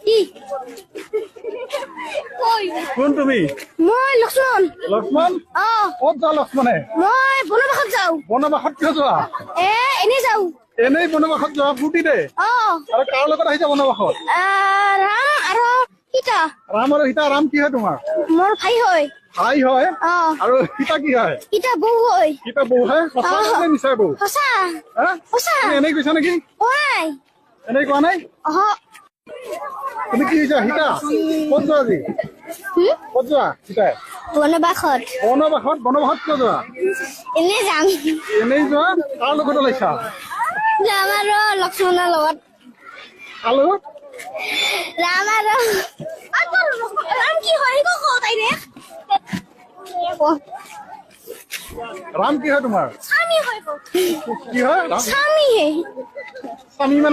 কি কই কোন তুমি মই লক্ষ্মণ লক্ষ্মণ ক'ত যোৱা লক্ষ্মণে মই বনবাসত যাওঁ বনবাসত কিয় যোৱা এনেই যাওঁ এনেই বনবাসত যোৱা ফূৰ্তিতে আৰু কাৰ লগত আহিছা বনবাসত ৰাম আৰু সীতা ৰাম আৰু সীতা ৰাম কি হয় তোমাৰ মোৰ ভাই হয় ভাই হয় আৰু সীতা কি হয় সীতা বৌ হয় সীতা বৌ হয় সঁচা নে মিছা বৌ সঁচা সঁচা তুমি এনেই কৈছা নেকি ঐ এনেই কোৱা নাই তুমি কি হৈছা সীতা ক'ত যোৱা আজি ক'ত যোৱা সীতাই বনবাসত বনবাসত কিয় যোৱা এনেই যাম এনেই যোৱা কাৰ লগত ওলাইছা ৰাম আৰু লক্ষ্মণৰ লগত কাৰ লগত ৰাম আৰু ৰাম কি হয় তাইৰে ৰাম কি হয় তোমাৰ স্বামী হয় কি হয় স্বামী স্বামী মানে